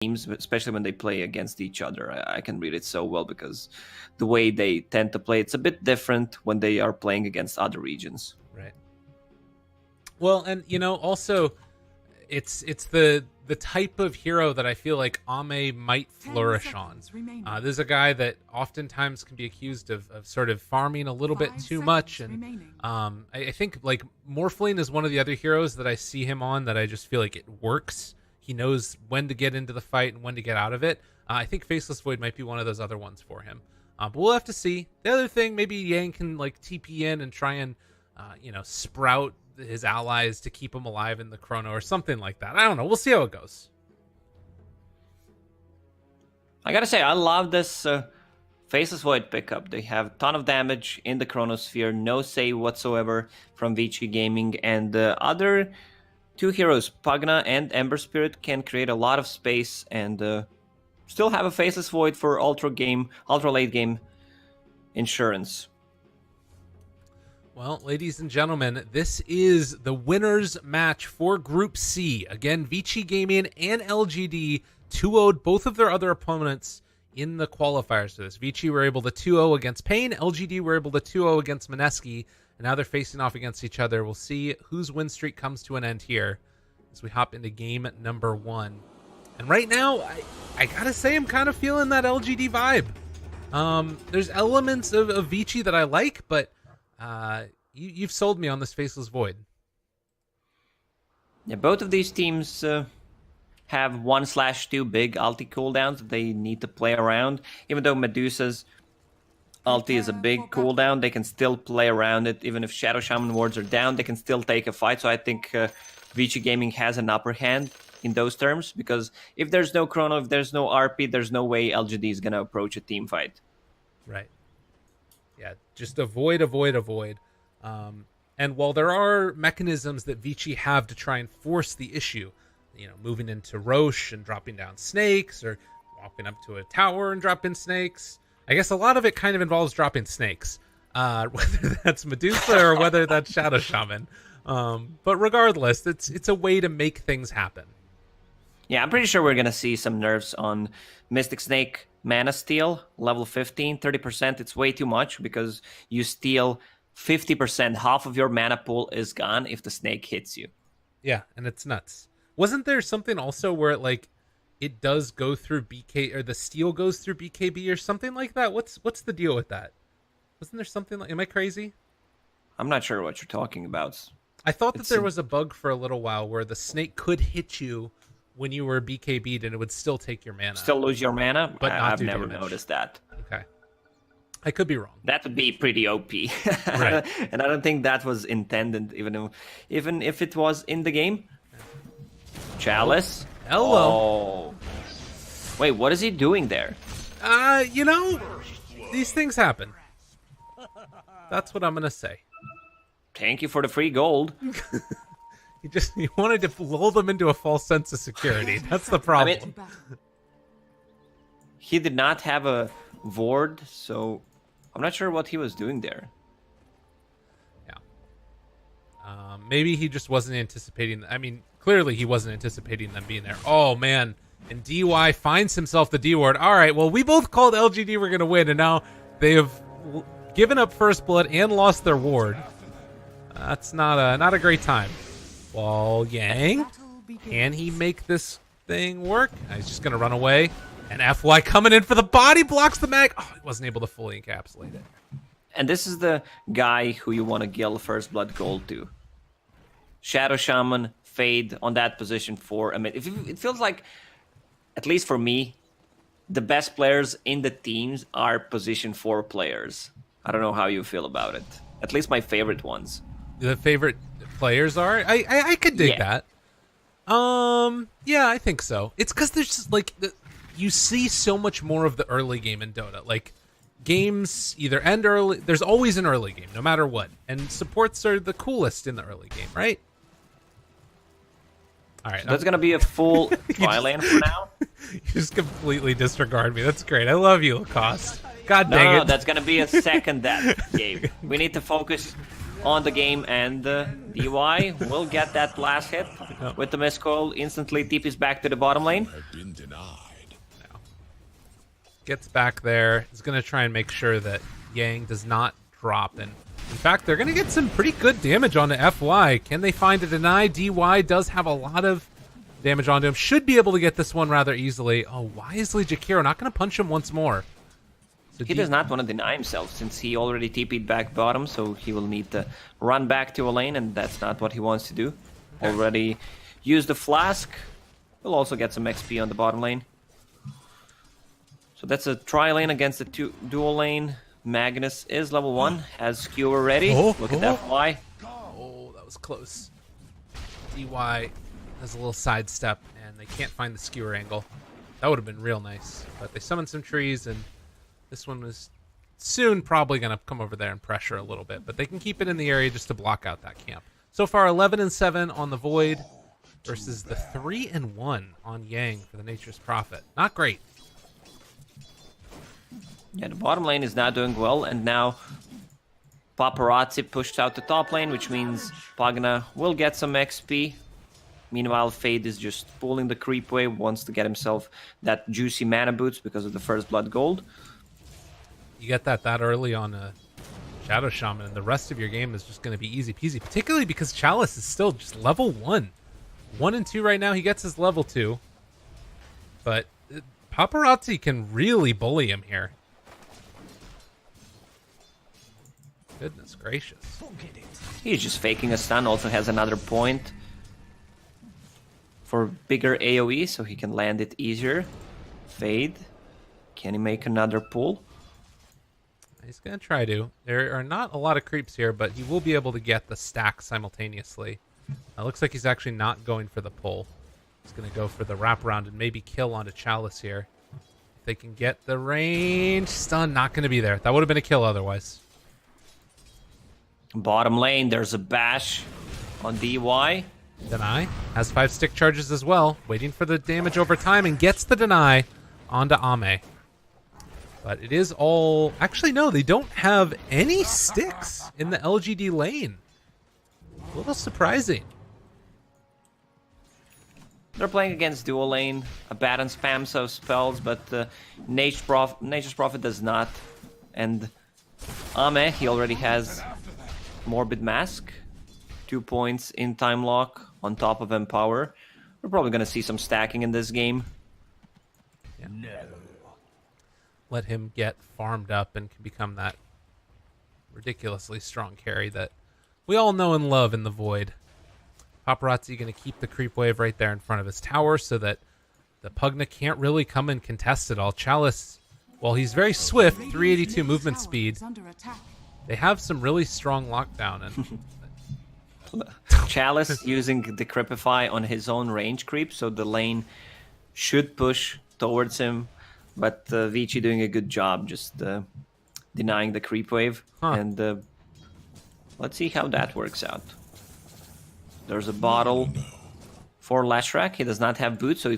teams, especially when they play against each other. I can read it so well because the way they tend to play, it's a bit different when they are playing against other regions. Right. Well, and also it's the type of hero that I feel like Ame might flourish on. There's a guy that oftentimes can be accused of sort of farming a little bit too much, and I think like Morphling is one of the other heroes that I see him on that I just feel like it works. He knows when to get into the fight and when to get out of it. I think Faceless Void might be one of those other ones for him. But we'll have to see. The other thing, maybe Yang can like TP in and try and sprout his allies to keep him alive in the chrono or something like that. I don't know. We'll see how it goes. I gotta say, I love this Faceless Void pickup. They have a ton of damage in the chronosphere, no save whatsoever from Vici Gaming, and the other two heroes, Pugna and Ember Spirit, can create a lot of space and still have a Faceless Void for ultra late game insurance. Well, ladies and gentlemen, this is the winner's match for Group C. Again, Vici Gaming and LGD 2-0'd both of their other opponents in the qualifiers for this. Vici were able to 2-0 against Payne. LGD were able to 2-0 against Mineski. And now they're facing off against each other. We'll see whose win streak comes to an end here as we hop into game number 1. And right now, I gotta say, I'm kind of feeling that LGD vibe. There's elements of Vici that I like, but you've sold me on this Faceless Void. Yeah, both of these teams have 1/2 big ulti cooldowns that they need to play around. Even though Medusa's ulti is a big cooldown, they can still play around it. Even if Shadow Shaman wards are down, they can still take a fight. So I think Vici Gaming has an upper hand in those terms, because if there's no chrono, if there's no RP, there's no way LGD is going to approach a team fight. Right. Yeah, just avoid. And while there are mechanisms that Vici have to try and force the issue, moving into Roche and dropping down snakes, or walking up to a tower and dropping snakes, I guess a lot of it kind of involves dropping snakes, whether that's Medusa or whether that's Shadow Shaman. But regardless, it's a way to make things happen. Yeah, I'm pretty sure we're going to see some nerfs on Mystic Snake Mana Steal, level 15, 30%. It's way too much because you steal 50%. Half of your mana pool is gone if the snake hits you. Yeah, and it's nuts. Wasn't there something also where it does go through BK, or the steal goes through BKB or something like that? What's the deal with that? Wasn't there something like, am I crazy? I'm not sure what you're talking about. I thought that there was a bug for a little while where the snake could hit you when you were BKB'd and it would still take your mana. Still lose your mana? But I've never noticed that. Okay. I could be wrong. That would be pretty OP. Right. And I don't think that was intended, even if it was in the game. Chalice? Hello. Oh. Wait, what is he doing there? These things happen. That's what I'm going to say. Thank you for the free gold. He wanted to lull them into a false sense of security. That's the problem. He did not have a ward, so I'm not sure what he was doing there. Yeah. Maybe he just wasn't anticipating. I mean, clearly he wasn't anticipating them being there. Oh, man. And DY finds himself the D ward. All right, well, we both called LGD were going to win, and now they have given up first blood and lost their ward. That's not a great time. Well, Yang, can he make this thing work? He's just going to run away. And FY coming in for the body, blocks the mag. Oh, he wasn't able to fully encapsulate it. And this is the guy who you want to gill first blood gold to. Shadow Shaman, Fade on that position for a minute. It feels like, at least for me, the best players in the teams are position 4 players. I don't know how you feel about it. At least my favorite ones. The favorite players are? I could dig that. Yeah, I think so. It's because there's just you see so much more of the early game in Dota. Like, games either end early. There's always an early game, no matter what. And supports are the coolest in the early game, right? All right. So that's going to be a full tri-lane for now? You just completely disregard me. That's great. I love you, Lacoste. God dang it. No, that's going to be a second death game. We need to focus on the game, and DY will get that last hit with the miscoil. Instantly TP's back to the bottom lane. Gets back there. Is going to try and make sure that Yang does not drop. And in fact, they're going to get some pretty good damage onto FY. Can they find a deny? DY does have a lot of damage onto him. Should be able to get this one rather easily. Oh, wisely Jakiro not going to punch him once more. So he does not want to deny himself since he already TP'd back bottom, so he will need to run back to a lane, and that's not what he wants to do. Already used the flask. He'll also get some XP on the bottom lane. So that's a tri-lane against a dual lane. Magnus is level 1, has skewer ready. Look at FY. Oh, that was close. DY has a little sidestep, and they can't find the skewer angle. That would have been real nice. But they summoned some trees, and this one was soon probably going to come over there and pressure a little bit. But they can keep it in the area just to block out that camp. So far, 11-7 on the Void versus the 3-1 on Yang for the Nature's Prophet. Not great. Yeah, the bottom lane is not doing well, and now Paparazi pushed out the top lane, which means Pagna will get some XP. Meanwhile, Fade is just pulling the creep wave, wants to get himself that juicy mana boots because of the first blood gold. You get that early on a Shadow Shaman, and the rest of your game is just going to be easy peasy, particularly because Chalice is still just level 1. 1 and 2 right now, he gets his level 2. But Paparazi can really bully him here. Goodness gracious. He's just faking a stun, also has another point for bigger AoE, so he can land it easier. Fade. Can he make another pull? He's going to try to. There are not a lot of creeps here, but he will be able to get the stack simultaneously. It looks like he's actually not going for the pull. He's going to go for the wraparound and maybe kill onto Chalice here. If they can get the range, stun not going to be there. That would have been a kill otherwise. Bottom lane, there's a bash on DY. Deny has 5 stick charges as well, waiting for the damage over time, and gets the deny onto Ame. But it is all... Actually, no, they don't have any sticks in the LGD lane. A little surprising. They're playing against dual lane, a Baton spams of spells, but Nature's Prophet does not. And Ame, he already has Morbid Mask, 2 points in time lock on top of Empower. We're probably going to see some stacking in this game. Yeah. No. Let him get farmed up and can become that ridiculously strong carry that we all know and love in the Void. Paparazzi going to keep the creep wave right there in front of his tower so that the Pugna can't really come and contest it all. Chalice, while he's very swift, 382 movement speed, they have some really strong lockdown. And Chalice using the Creepify on his own range creep, so the lane should push towards him. But Vici doing a good job just denying the creep wave. And let's see how that works out. There's a bottle for Lashrak. He does not have boots, so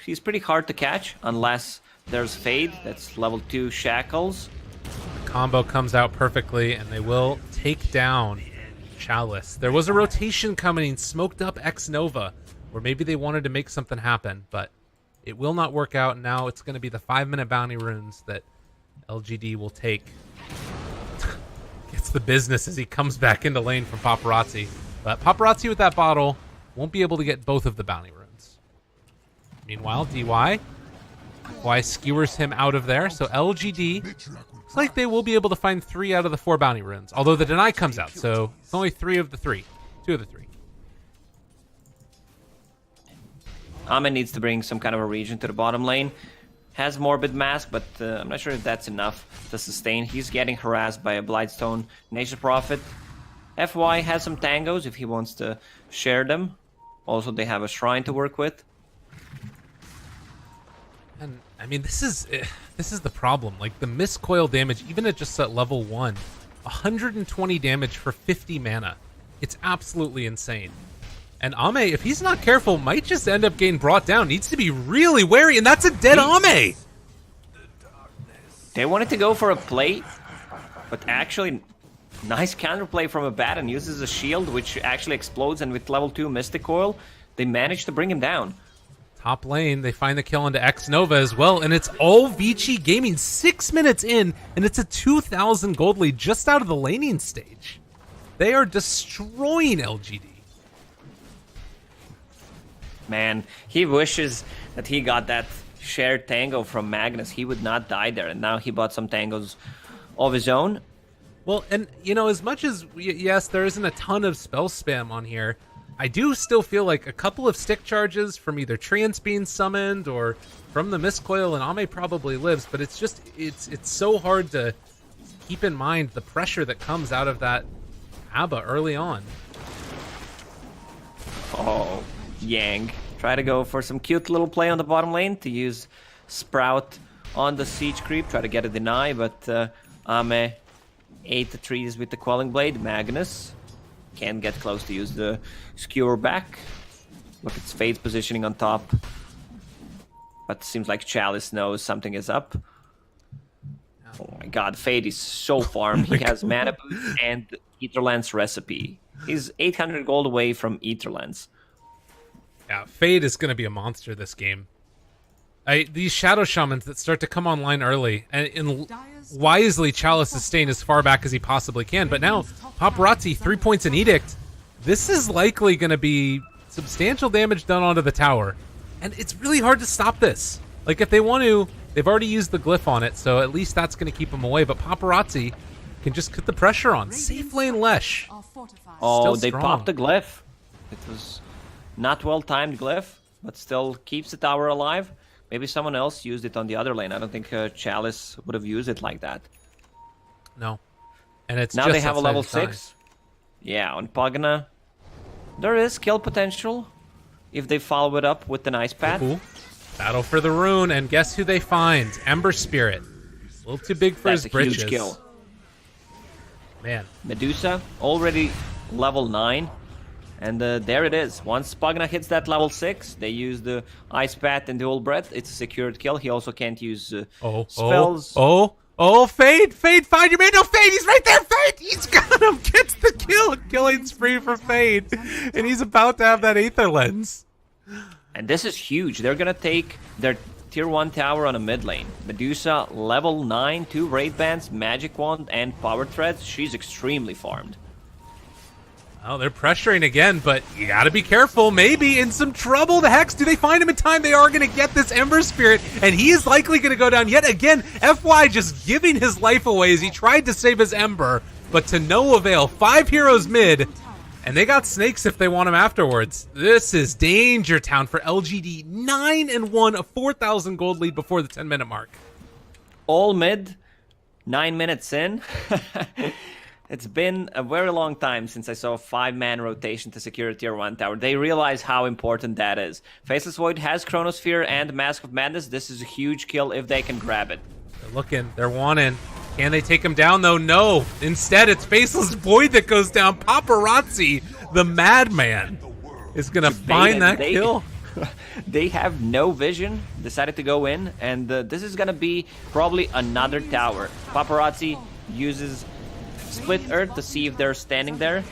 he's pretty hard to catch unless there's Fade. That's level 2 Shackles. The combo comes out perfectly, and they will take down Chalice. There was a rotation coming, smoked up X Nova, where maybe they wanted to make something happen, but it will not work out. Now it's going to be the 5-minute bounty runes that LGD will take. Gets the business as he comes back into lane from Paparazzi. But Paparazzi with that bottle won't be able to get both of the bounty runes. Meanwhile, DY skewers him out of there. So LGD, looks like they will be able to find 3 out of the 4 bounty runes. Although the deny comes out, so it's only 3 of the 3. 2 of the 3. Ame needs to bring some kind of a region to the bottom lane. Has Morbid Mask, but I'm not sure if that's enough to sustain. He's getting harassed by a Blightstone Nature's Prophet. FY has some tangos if he wants to share them. Also, they have a shrine to work with. And I mean, this is the problem. Like the miscoil damage, even at just at level 1, 120 damage for 50 mana. It's absolutely insane. And Ame, if he's not careful, might just end up getting brought down. Needs to be really wary, and that's a dead Ame! They wanted to go for a plate, but actually Nice counterplay from Abaddon. Uses a shield, which actually explodes, and with level 2 Mystic Coil, they managed to bring him down. Top lane, they find the kill into X Nova as well, and it's all Vici Gaming 6 minutes in, and it's a 2,000 gold lead just out of the laning stage. They are destroying LGD. Man, he wishes that he got that shared tango from Magnus. He would not die there, and now he bought some tangos of his own. Well, and, you know, as much as, yes, there isn't a ton of spell spam on here, I do still feel like a couple of stick charges from either Treants being summoned or from the Mistcoil, and Ame probably lives, but it's just, it's so hard to keep in mind the pressure that comes out of that ABBA early on. Oh, Yang. Try to go for some cute little play on the bottom lane to use Sprout on the siege creep, try to get a deny, but Ame ate the trees with the Quelling Blade. Magnus can't get close to use the Skewer back. Look, it's Fade's positioning on top. But seems like Chalice knows something is up. Oh my god, Fade is so farmed. He has Mana Boost and Etherlance Recipe. He's 800 gold away from Etherlance. Yeah, Fade is going to be a monster this game. These Shadow Shamans that start to come online early, and wisely Chalice is staying as far back as he possibly can, but now Paparazi, 3 points in Edict. This is likely going to be substantial damage done onto the tower, and it's really hard to stop this. Like, if they want to, they've already used the glyph on it, so at least that's going to keep them away, but Paparazi can just put the pressure on. Safe lane Lesh. Oh, they popped the glyph. It was not well-timed glyph, but still keeps the tower alive. Maybe someone else used it on the other lane. I don't think Chalice would have used it like that. No. And it's now just they have a level 6. Yeah, on Pugna, there is kill potential if they follow it up with the nice pad. Cool. Battle for the rune, and guess who they find? Ember Spirit. A little too big for his britches. Huge kill. Man. Medusa, already level 9. And there it is. Once Pugna hits that level 6, they use the Ice Path and Dual Breath. It's a secured kill. He also can't use spells. Fade, find your man. No, Fade, he's right there, Fade! He's got him, gets the kill. Killing spree for Fade. And he's about to have that Aether Lens. And this is huge. They're going to take their tier 1 tower on a mid lane. Medusa, level 9, 2 Raid Bands, Magic Wand, and Power Threads. She's extremely farmed. Oh, they're pressuring again, but you gotta be careful. Maybe in some trouble. The Hex, do they find him in time? They are gonna get this Ember Spirit, and he is likely gonna go down yet again. FY just giving his life away as he tried to save his Ember, but to no avail. 5 heroes mid, and they got snakes if they want him afterwards. This is Danger Town for LGD. 9-1, a 4,000 gold lead before the 10-minute mark. All mid, 9 minutes in. It's been a very long time since I saw a 5-man rotation to secure a tier 1 tower. They realize how important that is. Faceless Void has Chronosphere and Mask of Madness. This is a huge kill if they can grab it. They're looking, they're wanting. Can they take him down though? No. Instead, it's Faceless Void that goes down. Paparazzi, the madman, is gonna find that kill. They have no vision, decided to go in, and this is gonna be probably another tower. Paparazzi uses Split Earth to see if they're standing there.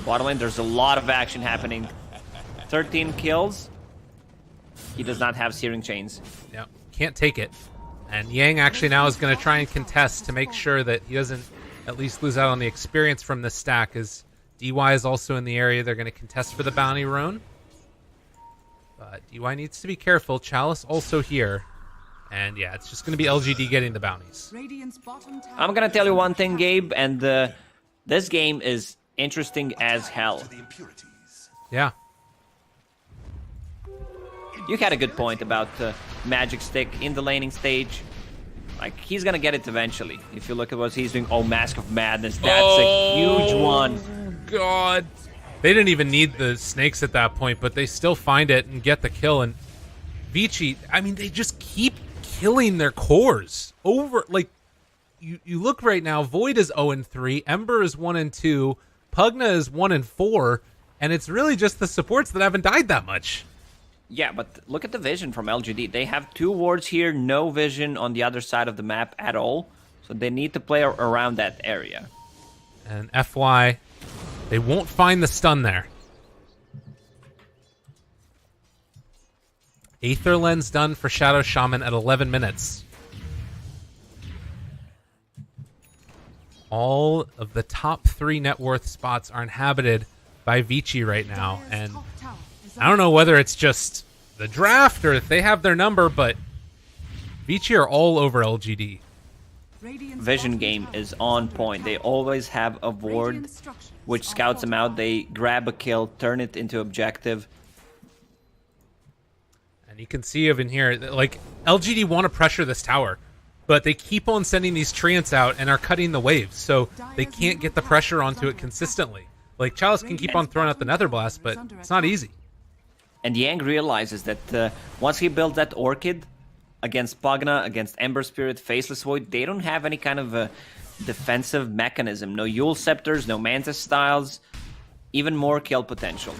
Bottom lane, there's a lot of action happening. 13 kills. He does not have Searing Chains. Yep, can't take it. And Yang actually now is going to try and contest to make sure that he doesn't at least lose out on the experience from this stack, as DY is also in the area. They're going to contest for the bounty rune. But DY needs to be careful. Chalice also here. And yeah, it's just going to be LGD getting the bounties. I'm going to tell you one thing, Gabe, and this game is interesting as hell. Yeah. You had a good point about Magic Stick in the laning stage. Like, he's going to get it eventually. If you look at what he's doing, oh, Mask of Madness, that's a huge one. God. They didn't even need the snakes at that point, but they still find it and get the kill. And Vici, I mean, they just keep killing their cores over. Like, you look right now, Void is 0-3, Ember is 1-2, Pugna is 1-4, and it's really just the supports that haven't died that much. Yeah, but look at the vision from LGD. They have 2 wards here, no vision on the other side of the map at all, so they need to play around that area. And FY, they won't find the stun there. Aether Lens done for Shadow Shaman at 11 minutes. All of the top 3 net worth spots are inhabited by Vici right now. And I don't know whether it's just the draft or if they have their number, but Vici are all over LGD. Vision game is on point. They always have a ward which scouts them out. They grab a kill, turn it into objective. And you can see over here, like, LGD want to pressure this tower, but they keep on sending these treants out and are cutting the waves, so they can't get the pressure onto it consistently. Like, Chalice can keep on throwing out the Nether Blast, but it's not easy. And Yang realizes that once he builds that Orchid against Pugna, against Ember Spirit, Faceless Void, they don't have any kind of a defensive mechanism. No Yule Scepters, no Mantis Styles, even more kill potential.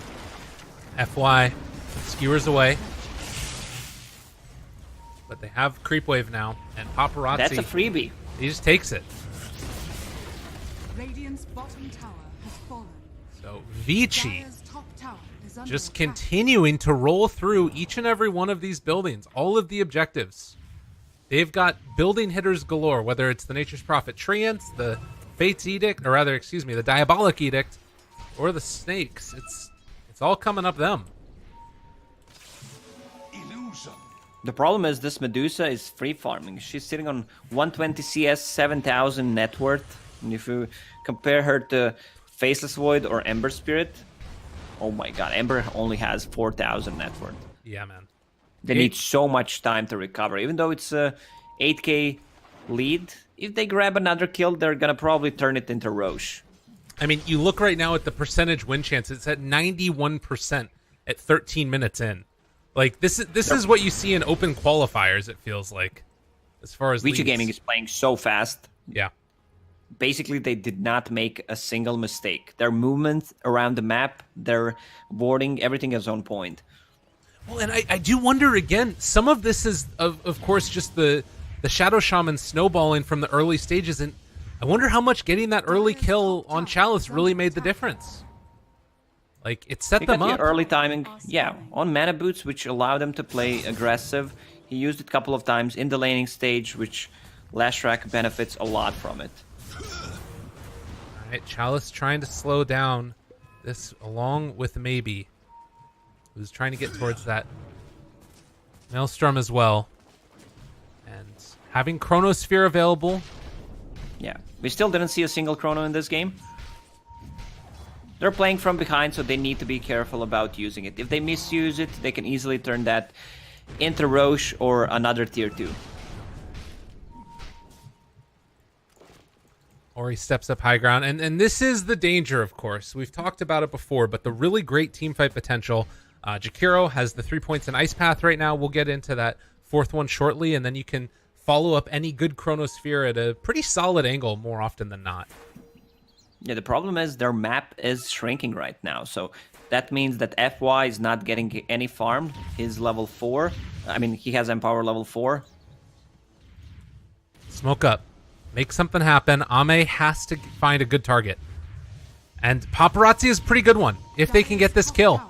FY skewers away. But they have Creep Wave now, and Paparazi... That's a freebie. He just takes it. Radiant's bottom tower has fallen. So Vici just continuing to roll through each and every one of these buildings, all of the objectives. They've got building hitters galore, whether it's the Nature's Prophet Treants, the Fate's Edict, or rather, excuse me, the Diabolic Edict, or the Snakes. It's all coming up them. The problem is this Medusa is free farming. She's sitting on 120 CS, 7,000 net worth. And if you compare her to Faceless Void or Ember Spirit, oh my god, Ember only has 4,000 net worth. Yeah, man. They need so much time to recover. Even though it's a 8k lead, if they grab another kill, they're gonna probably turn it into Roche. I mean, you look right now at the percentage win chance. It's at 91% at 13 minutes in. Like, this is what you see in open qualifiers, it feels like, as far as Vici Gaming is playing so fast. Yeah. Basically, they did not make a single mistake. Their movement around the map, their warding, everything is on point. Well, and I do wonder, again, some of this is, of course, just the Shadow Shaman snowballing from the early stages, and I wonder how much getting that early kill on Chalice really made the difference. Like, it set them up. The early timing, yeah, on mana boots, which allow them to play aggressive. He used it a couple of times in the laning stage, which Lashrak benefits a lot from it. Alright, Chalice trying to slow down this along with Maybe, who's trying to get towards that Maelstrom as well. And having Chronosphere available. Yeah, we still didn't see a single Chrono in this game. They're playing from behind, so they need to be careful about using it. If they misuse it, they can easily turn that into Roche or another tier 2. Or he steps up high ground. And this is the danger, of course. We've talked about it before, but the really great teamfight potential. Jakiro has the 3 points in Ice Path right now. We'll get into that fourth one shortly, and then you can follow up any good Chronosphere at a pretty solid angle more often than not. Yeah, the problem is their map is shrinking right now, so that means that FY is not getting any farm. He's level 4. I mean, he has Empower level 4. Smoke up. Make something happen. Ame has to find a good target. And Paparazi is a pretty good one, if they can get this kill.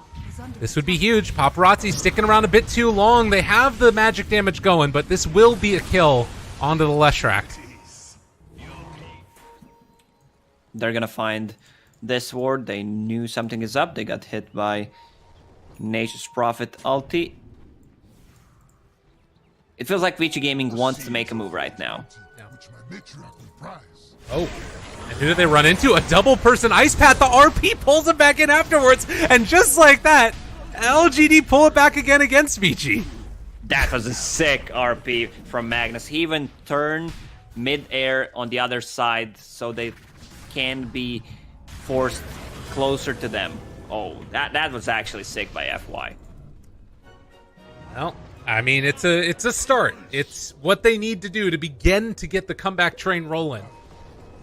This would be huge. Paparazzi sticking around a bit too long. They have the magic damage going, but this will be a kill onto the Leshrac. They're gonna find this ward. They knew something is up. They got hit by Nature's Prophet ulti. It feels like Vici Gaming wants to make a move right now. Oh, and who do they run into? A double person Ice Path. The RP pulls him back in afterwards, and just like that, LGD pull it back again against Vici. That was a sick RP from Magnus. He even turned mid-air on the other side so they can be forced closer to them. Oh, that was actually sick by FY. Well, I mean, it's a start. It's what they need to do to begin to get the comeback train rolling.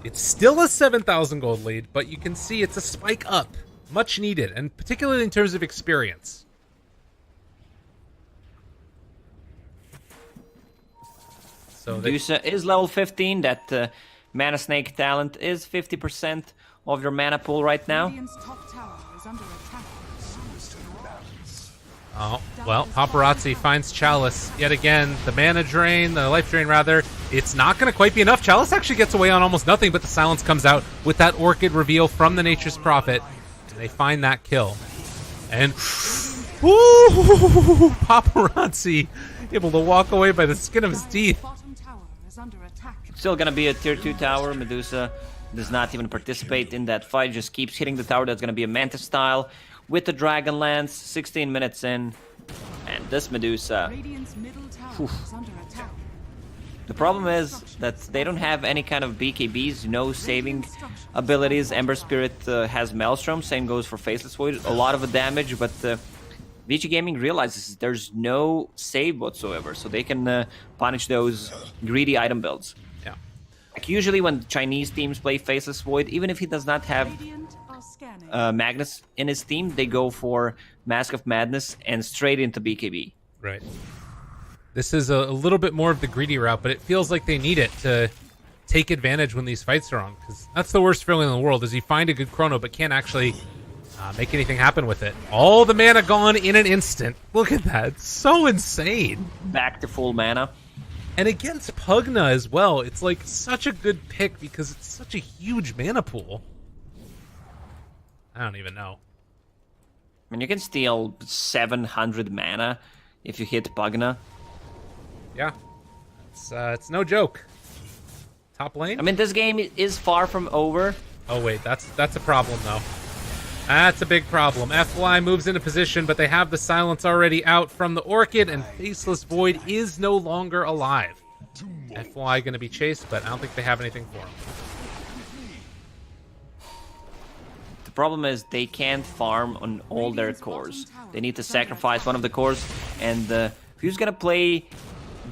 It's still a 7,000 gold lead, but you can see it's a spike up. Much needed, and particularly in terms of experience. So Medusa is level 15. That Mana Snake talent is 50% of your mana pool right now. Radiant's top tower is under attack. Oh, well, Paparazi finds Chalice yet again. The mana drain, the life drain rather, it's not going to quite be enough. Chalice actually gets away on almost nothing, but the silence comes out with that Orchid reveal from the Nature's Prophet. And they find that kill. And, ooh, Paparazi able to walk away by the skin of his teeth. Bottom tower is under attack. Still gonna be a tier 2 tower. Medusa does not even participate in that fight, just keeps hitting the tower. That's gonna be a Mantis style with the Dragon Lance. 16 minutes in, and this Medusa. Radiant's middle tower is under attack. The problem is that they don't have any kind of BKBs, no saving abilities. Ember Spirit has Maelstrom, same goes for Faceless Void, a lot of damage, but Vici Gaming realizes there's no save whatsoever, so they can punish those greedy item builds. Yeah. Like usually when Chinese teams play Faceless Void, even if he does not have Radiant are scanning. Magnus in his team, they go for Mask of Madness and straight into BKB. Right. This is a little bit more of the greedy route, but it feels like they need it to take advantage when these fights are on, because that's the worst feeling in the world, is you find a good chrono but can't actually make anything happen with it. All the mana gone in an instant. Look at that. It's so insane. Back to full mana. And against Pugna as well, it's like such a good pick because it's such a huge mana pool. I don't even know. I mean, you can steal 700 mana if you hit Pugna. Yeah. It's no joke. Top lane? I mean, this game is far from over. Oh, wait. That's a problem, though. That's a big problem. FY moves into position, but they have the silence already out from the Orchid, and Faceless Void is no longer alive. FY going to be chased, but I don't think they have anything for him. The problem is they can't farm on all their cores. They need to sacrifice one of the cores, and who's going to play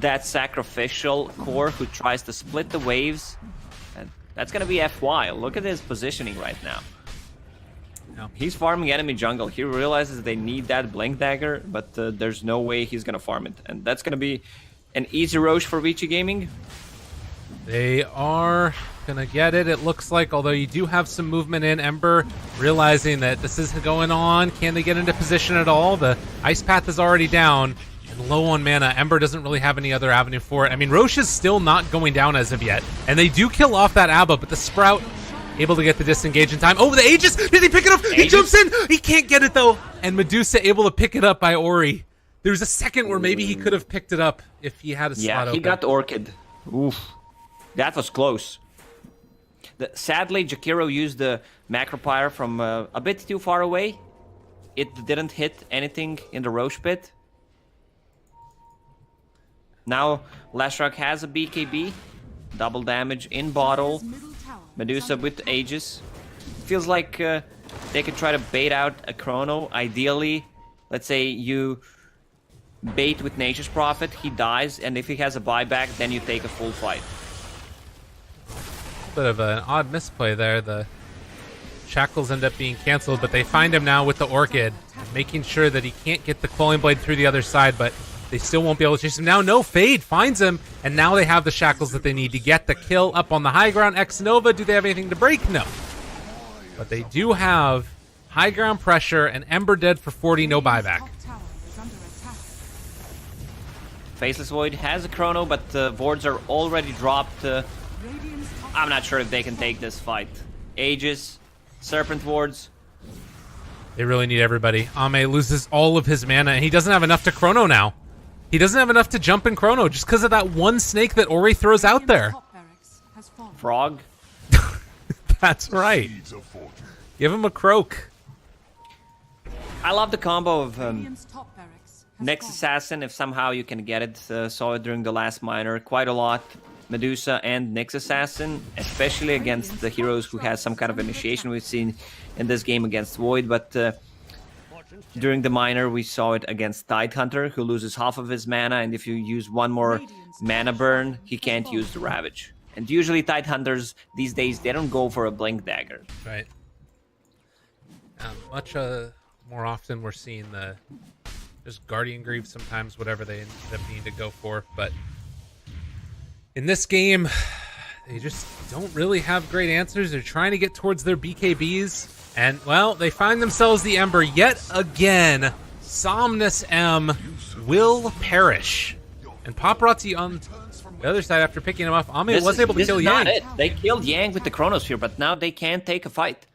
that sacrificial core who tries to split the waves? And that's going to be FY. Look at his positioning right now. No. He's farming enemy jungle. He realizes they need that Blink Dagger, but there's no way he's gonna farm it. And that's gonna be an easy roach for Vici Gaming. They are gonna get it, it looks like, although you do have some movement in. Ember realizing that this is going on. Can they get into position at all? The Ice Path is already down and low on mana. Ember doesn't really have any other avenue for it. I mean, Roche is still not going down as of yet. And they do kill off that Abba, but the Sprout able to get the disengage in time. Oh, the Aegis! Did he pick it up? Aegis? He jumps in! He can't get it, though. And Medusa able to pick it up by Ori. There's a second where maybe he could have picked it up if he had a slot open. Yeah, he got Orchid. Oof. That was close. Sadly, Jakiro used the Macropyre from a bit too far away. It didn't hit anything in the Roche pit. Now, Lashrock has a BKB. Double damage in bottle. Medusa with Aegis. Feels like they could try to bait out a chrono. Ideally, let's say you bait with Nature's Prophet, he dies, and if he has a buyback, then you take a full fight. Bit of an odd misplay there. The shackles end up being canceled, but they find him now with the Orchid, making sure that he can't get the Quelling Blade through the other side, but they still won't be able to chase him. Now, no, Fade finds him, and now they have the shackles that they need to get the kill up on the high ground. X-Nova, do they have anything to break? No. But they do have high ground pressure, and Ember dead for 40, no buyback. Faceless Void has a chrono, but the wards are already dropped. I'm not sure if they can take this fight. Aegis, Serpent wards. They really need everybody. Ame loses all of his mana, and he doesn't have enough to chrono now. He doesn't have enough to jump in chrono just because of that one snake that Ori throws out there. Frog. That's right. Give him a croak. I love the combo of Nyx Assassin, if somehow you can get it. Saw it during the last minor quite a lot. Medusa and Nyx Assassin, especially against the heroes who has some kind of initiation. We've seen in this game against Void, but during the minor we saw it against Tidehunter, who loses half of his mana, and if you use one more mana burn, he can't use the Ravage. And usually Tidehunters these days, they don't go for a Blink Dagger. Right. Much more often we're seeing the just Guardian Greaves sometimes, whatever they end up needing to go for. But in this game, They just don't really have great answers. They're trying to get towards their BKBs. And, well, they find themselves the Ember yet again. Somnus M will perish. And Paparazi on the other side, after picking him off, Ame was able to kill Yang. This is not it. They killed Yang with the Chronosphere, but now they can't take a fight.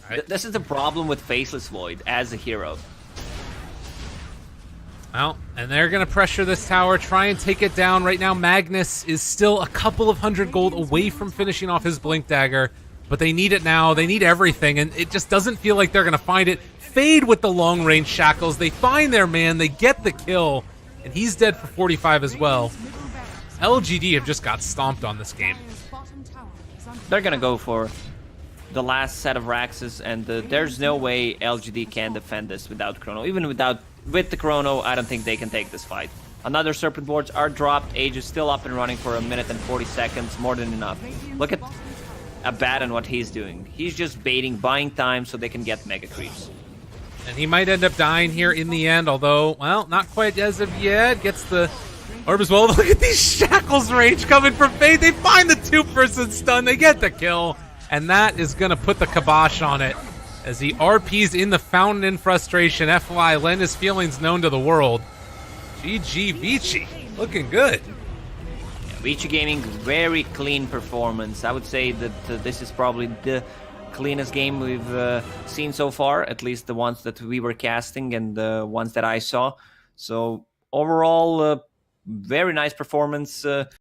Right. This is the problem with Faceless Void as a hero. Well, and they're going to pressure this tower, try and take it down. Right now, Magnus is still a couple of 100 gold away from finishing off his Blink Dagger, but they need it now. They need everything, and it just doesn't feel like they're going to find it. Fade with the long-range shackles. They find their man. They get the kill, and he's dead for 45 as well. LGD have just got stomped on this game. They're going to go for the last set of Raxes, and there's no way LGD can defend this without Chrono. Even with the Chrono, I don't think they can take this fight. Another Serpent Boards are dropped. Age is still up and running for 1 minute and 40 seconds, more than enough. Look at Abaddon, what he's doing. He's just baiting, buying time so they can get Mega Creeps. And he might end up dying here in the end, although, well, not quite as of yet. Gets the orb as well. Look at these shackles range coming from Fade. They find the two-person stun. They get the kill. And that is going to put the kibosh on it as he RPs in the fountain in frustration. FY, lend his feelings known to the world. GG Vici. Looking good. Yeah, Vici Gaming, very clean performance. I would say that this is probably the cleanest game we've seen so far, at least the ones that we were casting and the ones that I saw. So overall, very nice performance.